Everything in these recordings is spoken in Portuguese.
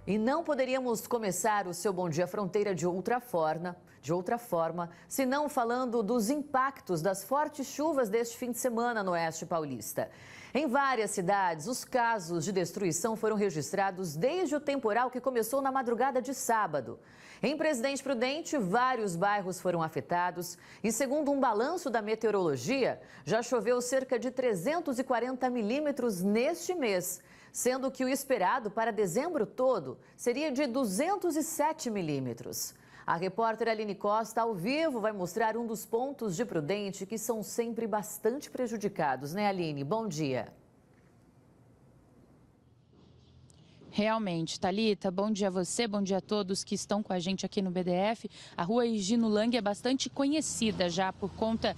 E não poderíamos começar o seu Bom Dia Fronteira de outra forma, senão falando dos impactos das fortes chuvas deste fim de semana no Oeste Paulista. Em várias cidades, os casos de destruição foram registrados desde o temporal que começou na madrugada de sábado. Em Presidente Prudente, vários bairros foram afetados e, segundo um balanço da meteorologia, já choveu cerca de 340 milímetros neste mês, sendo que o esperado para dezembro todo seria de 207 milímetros. A repórter Aline Costa, ao vivo, vai mostrar um dos pontos de Prudente que são sempre bastante prejudicados, né, Aline? Bom dia. Realmente, Thalita, bom dia a você, bom dia a todos que estão com a gente aqui no BDF. A rua Higino Lang é bastante conhecida já por conta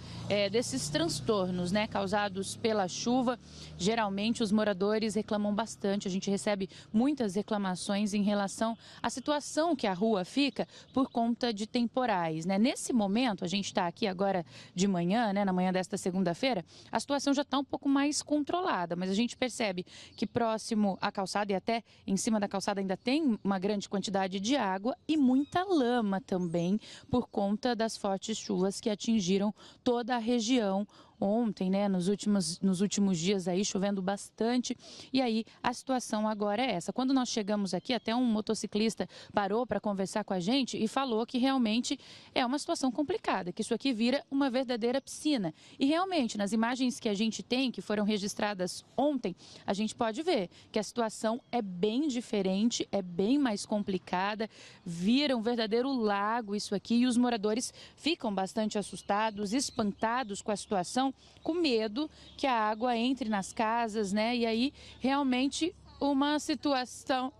desses transtornos, né, causados pela chuva. Geralmente os moradores reclamam bastante, a gente recebe muitas reclamações em relação à situação que a rua fica por conta de temporais, né? Nesse momento, a gente está aqui agora de manhã, né, na manhã desta segunda-feira, a situação já está um pouco mais controlada, mas a gente percebe que próximo à calçada e até em cima da calçada ainda tem uma grande quantidade de água e muita lama também por conta das fortes chuvas que atingiram toda a região ontem, né, nos últimos dias aí, chovendo bastante, e aí a situação agora é essa. Quando nós chegamos aqui, até um motociclista parou para conversar com a gente e falou que realmente é uma situação complicada, que isso aqui vira uma verdadeira piscina. E realmente, nas imagens que a gente tem, que foram registradas ontem, a gente pode ver que a situação é bem diferente, é bem mais complicada, vira um verdadeiro lago isso aqui, e os moradores ficam bastante assustados, espantados com a situação, com medo que a água entre nas casas, né? E aí realmente uma situação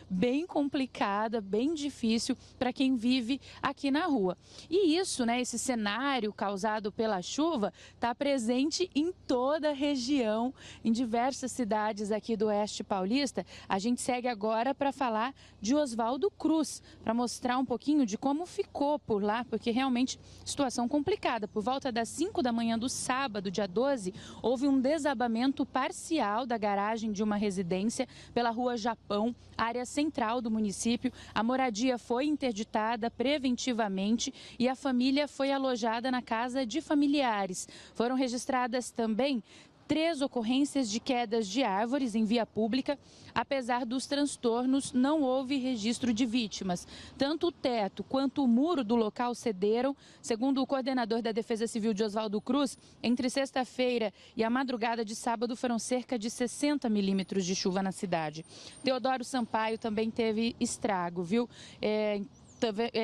bem complicada, bem difícil para quem vive aqui na rua. E isso, né, esse cenário causado pela chuva está presente em toda a região, em diversas cidades aqui do Oeste Paulista. A gente segue agora para falar de Oswaldo Cruz, para mostrar um pouquinho de como ficou por lá, porque realmente situação complicada. Por volta das 5 da manhã do sábado, dia 12, houve um desabamento parcial da garagem de uma residência pela Rua Japão, área central do município. A moradia foi interditada preventivamente e a família foi alojada na casa de familiares. Foram registradas também 3 ocorrências de quedas de árvores em via pública. Apesar dos transtornos, não houve registro de vítimas. Tanto o teto quanto o muro do local cederam. Segundo o coordenador da Defesa Civil de Oswaldo Cruz, entre sexta-feira e a madrugada de sábado foram cerca de 60 milímetros de chuva na cidade. Teodoro Sampaio também teve estrago, viu?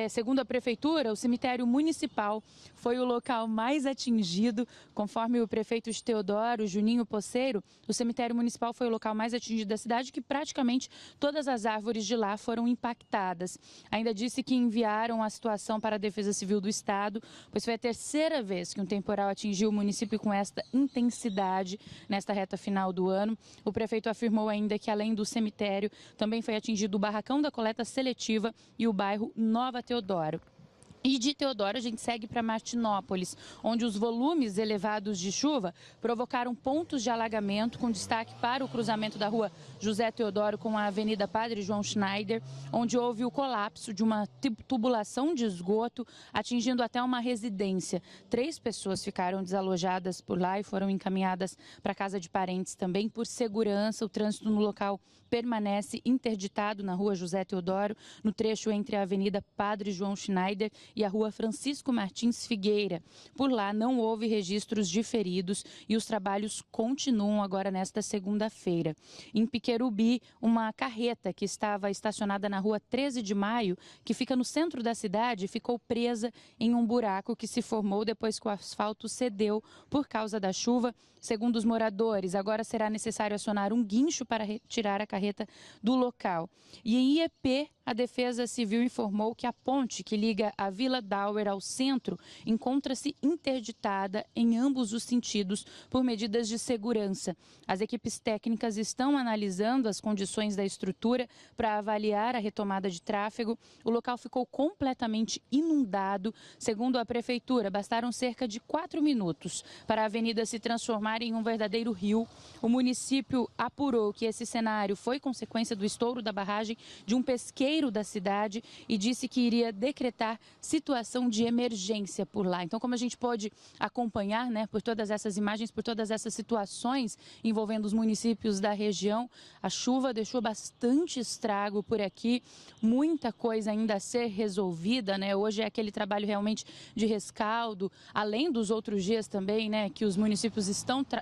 Segundo a Prefeitura, o cemitério municipal foi o local mais atingido. Conforme o prefeito de Teodoro, Juninho Poceiro, o cemitério municipal foi o local mais atingido da cidade, que praticamente todas as árvores de lá foram impactadas. Ainda disse que enviaram a situação para a Defesa Civil do Estado, pois foi a terceira vez que um temporal atingiu o município com esta intensidade nesta reta final do ano. O prefeito afirmou ainda que, além do cemitério, também foi atingido o barracão da coleta seletiva e o bairro Nova Teodoro. E de Teodoro a gente segue para Martinópolis, onde os volumes elevados de chuva provocaram pontos de alagamento, com destaque para o cruzamento da rua José Teodoro com a Avenida Padre João Schneider, onde houve o colapso de uma tubulação de esgoto, atingindo até uma residência. 3 pessoas ficaram desalojadas por lá e foram encaminhadas para a casa de parentes também. Por segurança, o trânsito no local permanece interditado na rua José Teodoro, no trecho entre a Avenida Padre João Schneider e a rua Francisco Martins Figueira. Por lá não houve registros de feridos e os trabalhos continuam agora nesta segunda-feira. Em Piquerubi, uma carreta que estava estacionada na rua 13 de Maio, que fica no centro da cidade, ficou presa em um buraco que se formou depois que o asfalto cedeu por causa da chuva. Segundo os moradores, agora será necessário acionar um guincho para retirar a carreta do local. E em IEP, a Defesa Civil informou que a ponte que liga a Vila Dauer ao centro encontra-se interditada em ambos os sentidos por medidas de segurança. As equipes técnicas estão analisando as condições da estrutura para avaliar a retomada de tráfego. O local ficou completamente inundado. Segundo a prefeitura, bastaram cerca de 4 minutos para a avenida se transformar em um verdadeiro rio. O município apurou que esse cenário foi consequência do estouro da barragem de um pesqueiro da cidade e disse que iria decretar situação de emergência por lá. Então, como a gente pode acompanhar, né, por todas essas imagens, por todas essas situações envolvendo os municípios da região, a chuva deixou bastante estrago por aqui, muita coisa ainda a ser resolvida, né? Hoje é aquele trabalho realmente de rescaldo, além dos outros dias também, né, que os municípios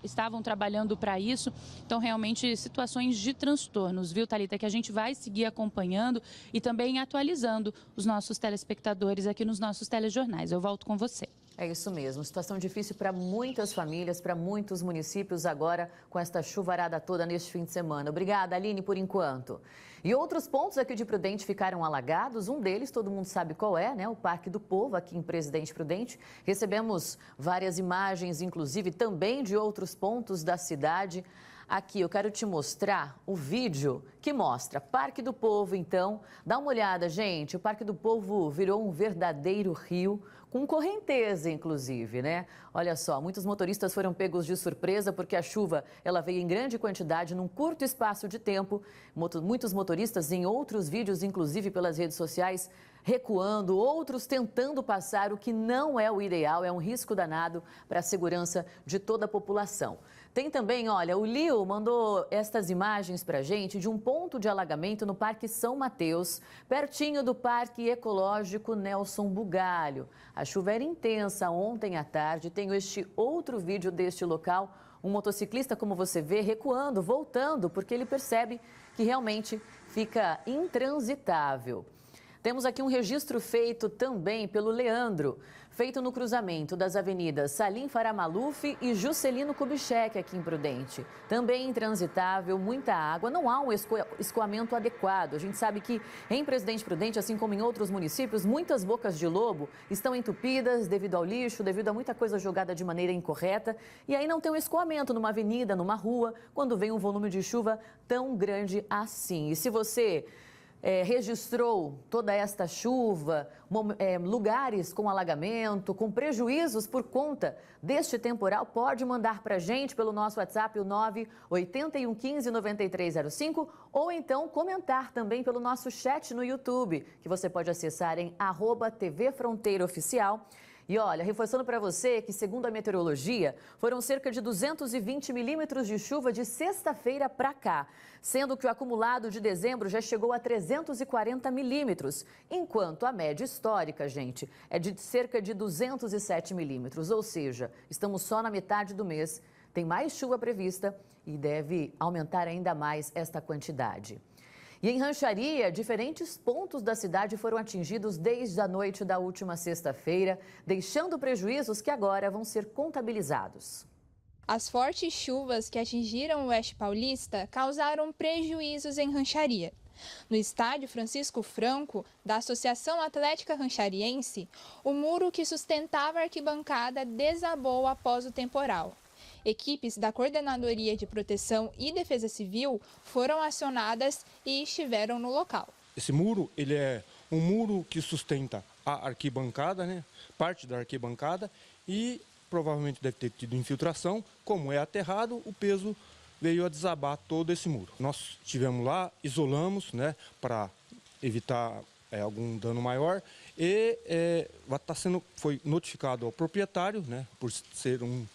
estavam trabalhando para isso. Então, realmente, situações de transtornos, viu, Thalita, que a gente vai seguir acompanhando e também atualizando os nossos telespectadores aqui nos nossos telejornais. Eu volto com você. É isso mesmo, situação difícil para muitas famílias, para muitos municípios agora com esta chuvarada toda neste fim de semana. Obrigada, Aline, por enquanto. E outros pontos aqui de Prudente ficaram alagados, um deles todo mundo sabe qual é, né? O Parque do Povo, aqui em Presidente Prudente. Recebemos várias imagens, inclusive também de outros pontos da cidade. Aqui eu quero te mostrar o vídeo que mostra Parque do Povo, então. Dá uma olhada, gente, o Parque do Povo virou um verdadeiro rio, com correnteza, inclusive, né? Olha só, muitos motoristas foram pegos de surpresa porque a chuva, ela veio em grande quantidade, num curto espaço de tempo. Muitos motoristas, em outros vídeos, inclusive pelas redes sociais, recuando, outros tentando passar, o que não é o ideal, é um risco danado para a segurança de toda a população. Tem também, olha, o Lio mandou estas imagens para a gente de um ponto de alagamento no Parque São Mateus, pertinho do Parque Ecológico Nelson Bugalho. A chuva era intensa ontem à tarde. Tenho este outro vídeo deste local, um motociclista, como você vê, recuando, voltando, porque ele percebe que realmente fica intransitável. Temos aqui um registro feito também pelo Leandro, feito no cruzamento das avenidas Salim Faramaluf e Juscelino Kubitschek, aqui em Prudente. Também intransitável, muita água, não há um escoamento adequado. A gente sabe que em Presidente Prudente, assim como em outros municípios, muitas bocas de lobo estão entupidas devido ao lixo, devido a muita coisa jogada de maneira incorreta. E aí não tem um escoamento numa avenida, numa rua, quando vem um volume de chuva tão grande assim. E se você registrou toda esta chuva, lugares com alagamento, com prejuízos por conta deste temporal, pode mandar para a gente pelo nosso WhatsApp, o 981159305, ou então comentar também pelo nosso chat no YouTube, que você pode acessar em @tvfronteiraoficial. E olha, reforçando para você que, segundo a meteorologia, foram cerca de 220 milímetros de chuva de sexta-feira para cá, sendo que o acumulado de dezembro já chegou a 340 milímetros, enquanto a média histórica, gente, é de cerca de 207 milímetros, ou seja, estamos só na metade do mês, tem mais chuva prevista e deve aumentar ainda mais esta quantidade. E em Rancharia, diferentes pontos da cidade foram atingidos desde a noite da última sexta-feira, deixando prejuízos que agora vão ser contabilizados. As fortes chuvas que atingiram o Oeste Paulista causaram prejuízos em Rancharia. No estádio Francisco Franco, da Associação Atlética Ranchariense, o muro que sustentava a arquibancada desabou após o temporal. Equipes da Coordenadoria de Proteção e Defesa Civil foram acionadas e estiveram no local. Esse muro, ele é um muro que sustenta a arquibancada, né? Parte da arquibancada, e provavelmente deve ter tido infiltração. Como é aterrado, o peso veio a desabar todo esse muro. Nós estivemos lá, isolamos, né, para evitar algum dano maior, e foi notificado ao proprietário, né, por ser um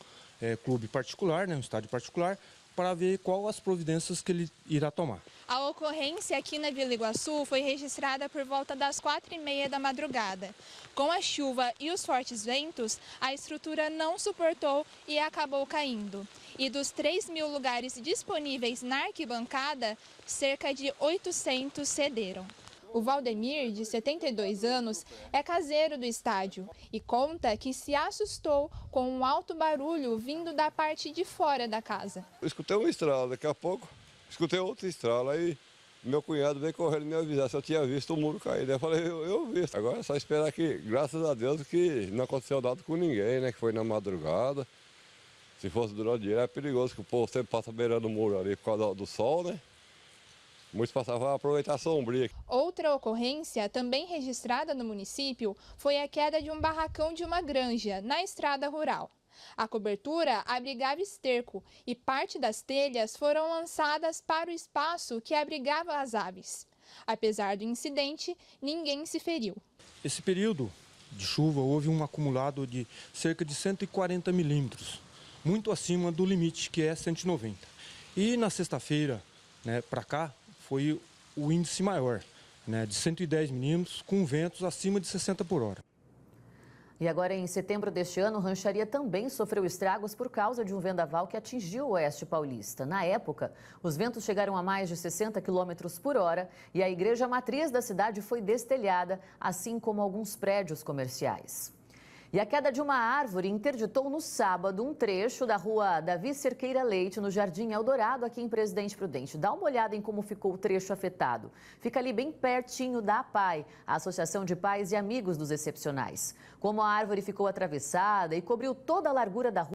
clube particular, né, um estádio particular, para ver quais as providências que ele irá tomar. A ocorrência aqui na Vila Iguaçu foi registrada por volta das 4h30 da madrugada. Com a chuva e os fortes ventos, a estrutura não suportou e acabou caindo. E dos 3.000 lugares disponíveis na arquibancada, cerca de 800 cederam. O Valdemir, de 72 anos, é caseiro do estádio e conta que se assustou com um alto barulho vindo da parte de fora da casa. Eu escutei uma estrala, daqui a pouco escutei outra estrala, aí Meu cunhado veio correndo me avisar se eu tinha visto o muro cair. Eu falei, eu vi. Agora é só esperar que, graças a Deus, que não aconteceu nada com ninguém, né? Que foi na madrugada. Se fosse durante o dia, é perigoso, que o povo sempre passa beirando o muro ali por causa do sol, né? Muitos passavam a aproveitar a sombria. Outra ocorrência, também registrada no município, foi a queda de um barracão de uma granja, na estrada rural. A cobertura abrigava esterco e parte das telhas foram lançadas para o espaço que abrigava as aves. Apesar do incidente, ninguém se feriu. Esse período de chuva houve um acumulado de cerca de 140 milímetros, muito acima do limite, que é 190. E na sexta-feira, né, para cá, foi o índice maior, né, de 110 milímetros, com ventos acima de 60 por hora. E agora, em setembro deste ano, Rancharia também sofreu estragos por causa de um vendaval que atingiu o oeste paulista. Na época, os ventos chegaram a mais de 60 quilômetros por hora e a igreja matriz da cidade foi destelhada, assim como alguns prédios comerciais. E a queda de uma árvore interditou no sábado um trecho da rua Davi Cerqueira Leite, no Jardim Eldorado, aqui em Presidente Prudente. Dá uma olhada em como ficou o trecho afetado. Fica ali bem pertinho da APAI, a Associação de Pais e Amigos dos Excepcionais. Como a árvore ficou atravessada e cobriu toda a largura da rua,